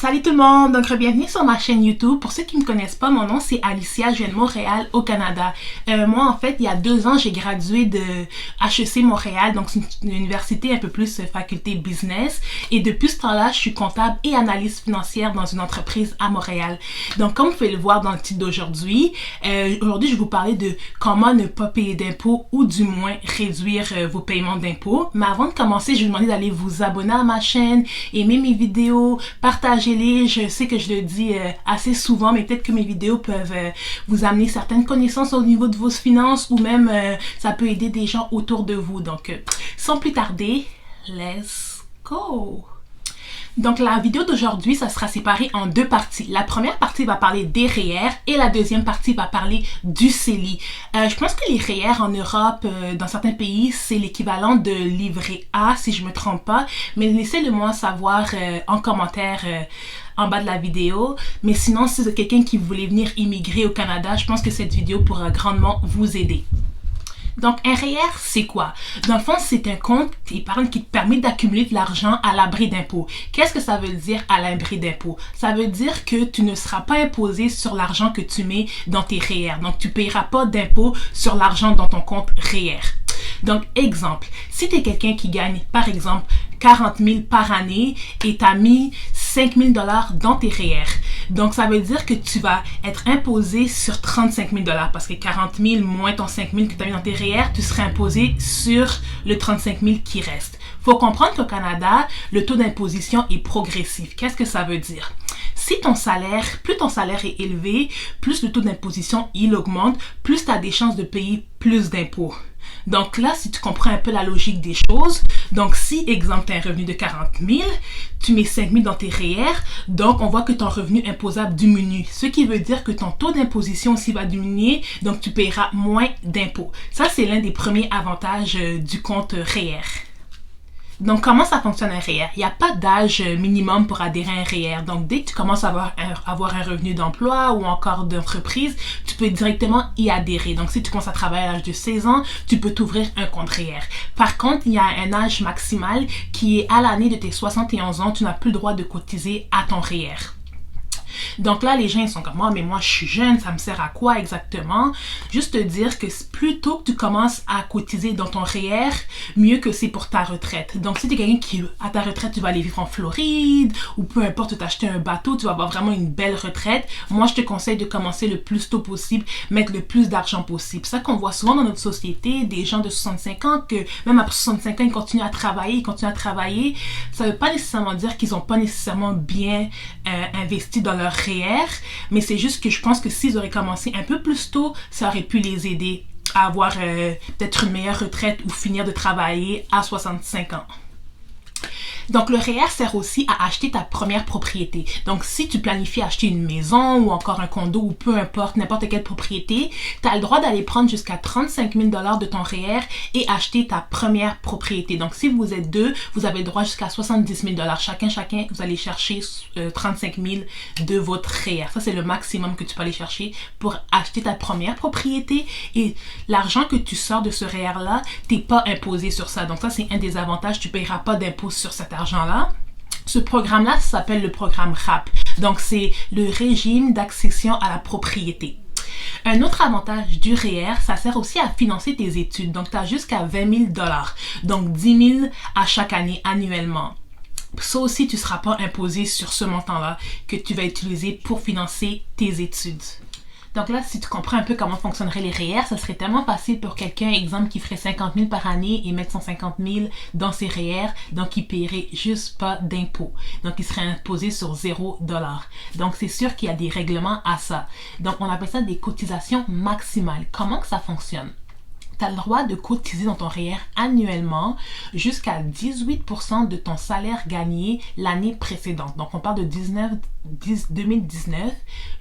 Salut tout le monde, donc bienvenue sur ma chaîne YouTube. Pour ceux qui ne me connaissent pas, mon nom c'est Alicia, je viens de Montréal au Canada. Moi en fait, il y a 2 ans, j'ai gradué de HEC Montréal, donc c'est une université un peu plus faculté business. Et depuis ce temps-là, je suis comptable et analyste financière dans une entreprise à Montréal. Donc comme vous pouvez le voir dans le titre d'aujourd'hui, aujourd'hui je vais vous parler de comment ne pas payer d'impôts ou du moins réduire vos paiements d'impôts. Mais avant de commencer, je vais vous demander d'aller vous abonner à ma chaîne, aimer mes vidéos, partagez-les. Je sais que je le dis assez souvent, mais peut-être que mes vidéos peuvent vous amener certaines connaissances au niveau de vos finances ou même ça peut aider des gens autour de vous. Donc, sans plus tarder, let's go! Donc la vidéo d'aujourd'hui, ça sera séparé en 2 parties. La première partie va parler des REER et la deuxième partie va parler du CELI. Je pense que les REER en Europe, dans certains pays, c'est l'équivalent de livret A, si je me trompe pas. Mais laissez-le moi savoir en commentaire en bas de la vidéo. Mais sinon, si vous êtes quelqu'un qui voulait venir immigrer au Canada, je pense que cette vidéo pourra grandement vous aider. Donc, un REER, c'est quoi? Dans le fond, c'est un compte épargne qui te permet d'accumuler de l'argent à l'abri d'impôts. Qu'est-ce que ça veut dire à l'abri d'impôts? Ça veut dire que tu ne seras pas imposé sur l'argent que tu mets dans tes REER. Donc, tu ne payeras pas d'impôts sur l'argent dans ton compte REER. Donc, exemple, si tu es quelqu'un qui gagne, par exemple, 40 000 par année et tu as mis 5 000 $ dans tes REER. Donc, ça veut dire que tu vas être imposé sur 35 000 $ parce que 40 000 moins ton 5 000 que tu as mis dans tes REER, tu serais imposé sur le 35 000 qui reste. Faut comprendre qu'au Canada, le taux d'imposition est progressif. Qu'est-ce que ça veut dire? Si ton salaire, plus ton salaire est élevé, plus le taux d'imposition il augmente, plus tu as des chances de payer plus d'impôts. Donc là, si tu comprends un peu la logique des choses, donc si, exemple, tu as un revenu de 40 000, tu mets 5 000 dans tes REER, donc on voit que ton revenu imposable diminue. Ce qui veut dire que ton taux d'imposition aussi va diminuer, donc tu paieras moins d'impôts. Ça, c'est l'un des premiers avantages du compte REER. Donc, comment ça fonctionne un REER? Il n'y a pas d'âge minimum pour adhérer à un REER. Donc, dès que tu commences à avoir un revenu d'emploi ou encore d'entreprise, tu peux directement y adhérer. Donc, si tu commences à travailler à l'âge de 16 ans, tu peux t'ouvrir un compte REER. Par contre, il y a un âge maximal qui est à l'année de tes 71 ans, tu n'as plus le droit de cotiser à ton REER. Donc là, les gens ils sont comme, mais moi je suis jeune, ça me sert à quoi exactement? Juste te dire que plus tôt que tu commences à cotiser dans ton REER, mieux que c'est pour ta retraite. Donc si tu es quelqu'un qui, à ta retraite, tu vas aller vivre en Floride ou peu importe, t'acheter un bateau, tu vas avoir vraiment une belle retraite. Moi, je te conseille de commencer le plus tôt possible, mettre le plus d'argent possible. C'est ça qu'on voit souvent dans notre société, des gens de 65 ans que même après 65 ans, ils continuent à travailler, Ça veut pas nécessairement dire qu'ils ont pas nécessairement bien investi dans leur REER, mais c'est juste que je pense que s'ils auraient commencé un peu plus tôt, ça aurait pu les aider à avoir peut-être une meilleure retraite ou finir de travailler à 65 ans. Donc, le REER sert aussi à acheter ta première propriété. Donc, si tu planifies acheter une maison ou encore un condo ou peu importe, n'importe quelle propriété, tu as le droit d'aller prendre jusqu'à 35 000 $ de ton REER et acheter ta première propriété. Donc, si vous êtes 2, vous avez le droit jusqu'à 70 000 $. Chacun, vous allez chercher 35 000 de votre REER. Ça, c'est le maximum que tu peux aller chercher pour acheter ta première propriété. Et l'argent que tu sors de ce REER-là, tu n'es pas imposé sur ça. Donc, ça, c'est un des avantages. Tu ne paieras pas d'impôt sur cet argent-là. Ce programme-là, ça s'appelle le programme RAP. Donc, c'est le régime d'accession à la propriété. Un autre avantage du REER, ça sert aussi à financer tes études. Donc, tu as jusqu'à 20 000 $. Donc, 10 000 à chaque année, annuellement. Ça aussi, tu ne seras pas imposé sur ce montant-là que tu vas utiliser pour financer tes études. Donc là, si tu comprends un peu comment fonctionneraient les REER, ça serait tellement facile pour quelqu'un, exemple, qui ferait 50 000 par année et mettre son 50 000 dans ses REER, donc il paierait juste pas d'impôts. Donc il serait imposé sur 0 $. Donc c'est sûr qu'il y a des règlements à ça. Donc on appelle ça des cotisations maximales. Comment que ça fonctionne? Tu as le droit de cotiser dans ton REER annuellement jusqu'à 18% de ton salaire gagné l'année précédente. Donc, on parle de 2019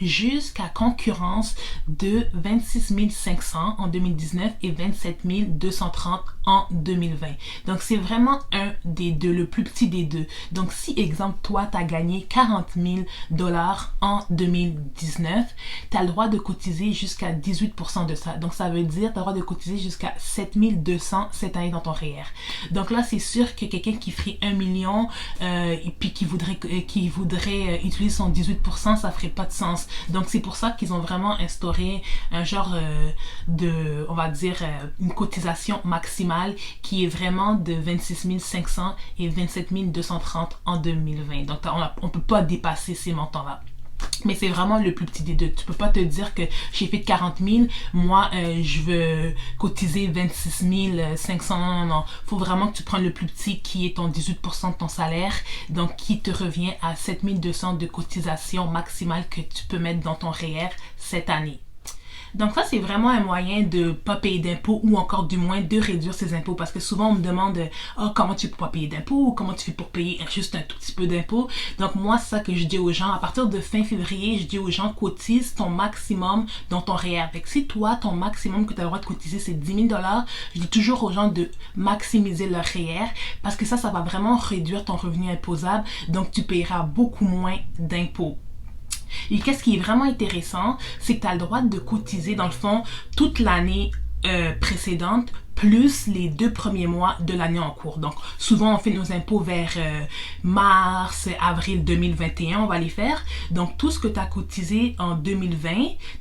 jusqu'à concurrence de 26 500 en 2019 et 27 230 en 2020. Donc, c'est vraiment un des deux, le plus petit des deux. Donc, si, exemple, toi, tu as gagné 40 000 $ en 2019, tu as le droit de cotiser jusqu'à 18% de ça. Donc, ça veut dire tu as le droit de cotiser jusqu'à 7 200 cette année dans ton REER. Donc là, c'est sûr que quelqu'un qui ferait 1 million et puis qui voudrait utiliser son 18%, ça ferait pas de sens. Donc, c'est pour ça qu'ils ont vraiment instauré un genre on va dire, une cotisation maximale qui est vraiment de 26 500 et 27 230 en 2020. Donc, on peut pas dépasser ces montants-là. Mais c'est vraiment le plus petit des deux. Tu peux pas te dire que j'ai fait 40 000, moi je veux cotiser 26 500. Non. Faut vraiment que tu prennes le plus petit qui est ton 18% de ton salaire, donc qui te revient à 7 200 de cotisation maximale que tu peux mettre dans ton REER cette année. Donc ça, c'est vraiment un moyen de pas payer d'impôts ou encore du moins de réduire ses impôts, parce que souvent on me demande comment tu peux pas payer d'impôts ou comment tu fais pour payer juste un tout petit peu d'impôts. Donc moi, c'est ça que je dis aux gens. À partir de fin février, je dis aux gens, cotise ton maximum dans ton REER. Fait que si toi, ton maximum que tu as le droit de cotiser, c'est 10 000 $, je dis toujours aux gens de maximiser leur REER, parce que ça va vraiment réduire ton revenu imposable, donc tu payeras beaucoup moins d'impôts. Et qu'est-ce qui est vraiment intéressant, c'est que tu as le droit de cotiser, dans le fond, toute l'année précédente, plus les 2 premiers mois de l'année en cours. Donc, souvent, on fait nos impôts vers mars, avril 2021, on va les faire. Donc, tout ce que tu as cotisé en 2020,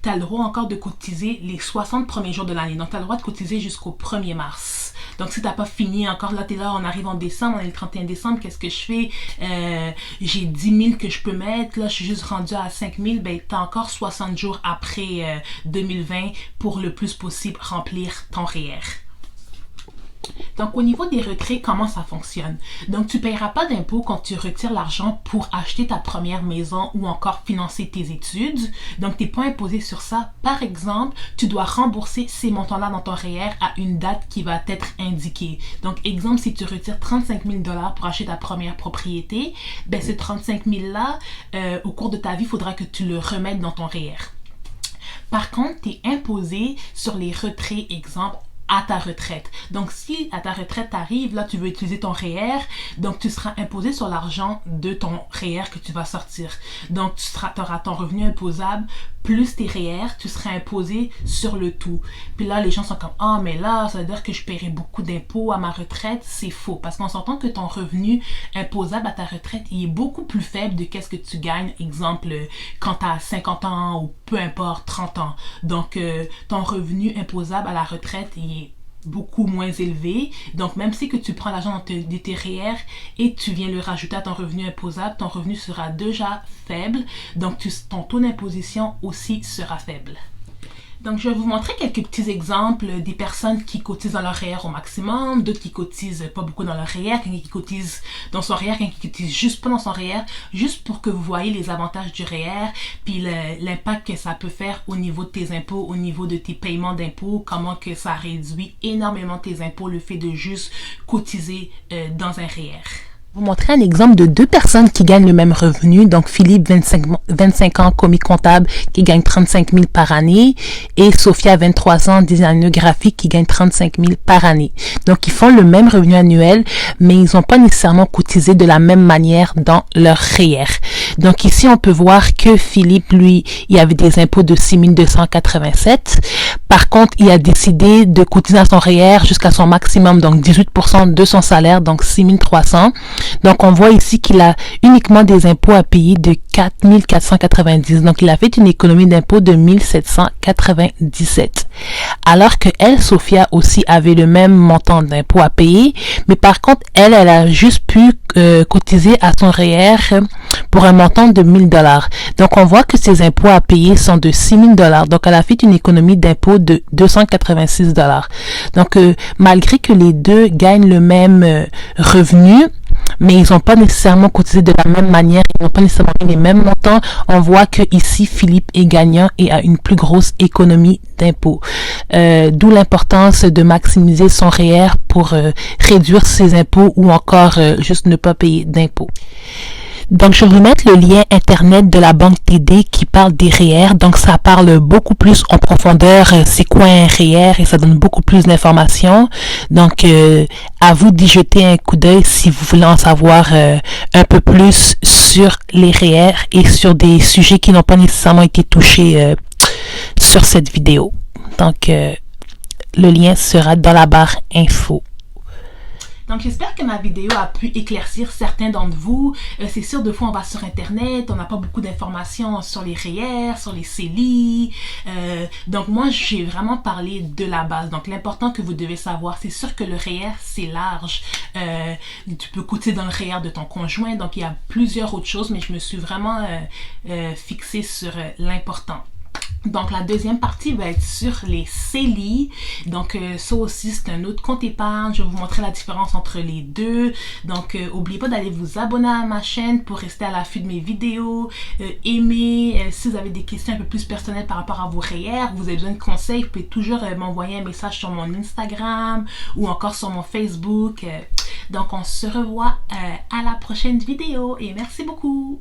tu as le droit encore de cotiser les 60 premiers jours de l'année. Donc, tu as le droit de cotiser jusqu'au 1er mars. Donc, si tu n'as pas fini encore, là, tu es là, on arrive en décembre, on est le 31 décembre, qu'est-ce que je fais? J'ai 10 000 que je peux mettre, là, je suis juste rendue à 5 000, ben, tu as encore 60 jours après 2020 pour le plus possible remplir ton REER. Donc, au niveau des retraits, comment ça fonctionne? Donc, tu ne paieras pas d'impôt quand tu retires l'argent pour acheter ta première maison ou encore financer tes études. Donc, tu n'es pas imposé sur ça. Par exemple, tu dois rembourser ces montants-là dans ton REER à une date qui va être indiquée. Donc, exemple, si tu retires 35 000 $ pour acheter ta première propriété, ben, ce 35 000-là, au cours de ta vie, il faudra que tu le remettes dans ton REER. Par contre, tu es imposé sur les retraits, exemple, à ta retraite. Donc, si à ta retraite t'arrives, là, tu veux utiliser ton REER, donc tu seras imposé sur l'argent de ton REER que tu vas sortir. Donc, tu auras ton revenu imposable plus tes REER, tu seras imposé sur le tout. Puis là, les gens sont comme, ah, mais là, ça veut dire que je paierai beaucoup d'impôts à ma retraite. C'est faux, parce qu'on s'entend que ton revenu imposable à ta retraite, il est beaucoup plus faible de qu'est-ce que tu gagnes, exemple, quand tu as 50 ans ou peu importe, 30 ans. Donc, ton revenu imposable à la retraite, il est beaucoup moins élevé. Donc, même si que tu prends l'argent de tes REER et tu viens le rajouter à ton revenu imposable, ton revenu sera déjà faible. Donc, ton taux d'imposition aussi sera faible. Donc, je vais vous montrer quelques petits exemples des personnes qui cotisent dans leur REER au maximum, d'autres qui cotisent pas beaucoup dans leur REER, quelqu'un qui cotise dans son REER, quelqu'un qui cotise juste pas dans son REER, juste pour que vous voyez les avantages du REER, puis l'impact que ça peut faire au niveau de tes impôts, au niveau de tes paiements d'impôts, comment que ça réduit énormément tes impôts, le fait de juste cotiser dans un REER. Vous montrer un exemple de 2 personnes qui gagnent le même revenu. Donc, Philippe, 25 ans, commis comptable, qui gagne 35 000 par année. Et Sophia, 23 ans, designer graphique, qui gagne 35 000 par année. Donc, ils font le même revenu annuel, mais ils n'ont pas nécessairement cotisé de la même manière dans leur REER. Donc, ici, on peut voir que Philippe, lui, il avait des impôts de 6 287. Par contre, il a décidé de cotiser à son REER jusqu'à son maximum, donc 18% de son salaire, donc 6 300. Donc, on voit ici qu'il a uniquement des impôts à payer de 4 490. Donc, il a fait une économie d'impôts de 1 797. Alors que elle, Sophia, aussi avait le même montant d'impôts à payer. Mais par contre, elle a juste pu cotiser à son REER pour un montant de 1 000 $. Donc, on voit que ses impôts à payer sont de 6 000 $. Donc, elle a fait une économie d'impôts de 286 $. Donc, malgré que les deux gagnent le même revenu, mais ils n'ont pas nécessairement cotisé de la même manière, ils n'ont pas nécessairement les mêmes montants. On voit que ici Philippe est gagnant et a une plus grosse économie d'impôts. D'où l'importance de maximiser son REER pour réduire ses impôts ou encore juste ne pas payer d'impôts. Donc, je vais vous mettre le lien internet de la banque TD qui parle des REER. Donc, ça parle beaucoup plus en profondeur c'est quoi un REER et ça donne beaucoup plus d'informations. Donc, à vous d'y jeter un coup d'œil si vous voulez en savoir un peu plus sur les REER et sur des sujets qui n'ont pas nécessairement été touchés sur cette vidéo. Donc, le lien sera dans la barre info. Donc, j'espère que ma vidéo a pu éclaircir certains d'entre vous. C'est sûr, des fois, on va sur Internet, on n'a pas beaucoup d'informations sur les REER, sur les CELI. Donc, moi, j'ai vraiment parlé de la base. Donc, l'important que vous devez savoir, c'est sûr que le REER, c'est large. Tu peux cotiser dans le REER de ton conjoint. Donc, il y a plusieurs autres choses, mais je me suis vraiment fixée sur l'important. Donc, la deuxième partie va être sur les CELI. Donc, ça aussi, c'est un autre compte épargne. Je vais vous montrer la différence entre les deux. Donc, n'oubliez pas d'aller vous abonner à ma chaîne pour rester à l'affût de mes vidéos. Aimez. Si vous avez des questions un peu plus personnelles par rapport à vos REER, vous avez besoin de conseils, vous pouvez toujours m'envoyer un message sur mon Instagram ou encore sur mon Facebook. Donc, on se revoit à la prochaine vidéo et merci beaucoup.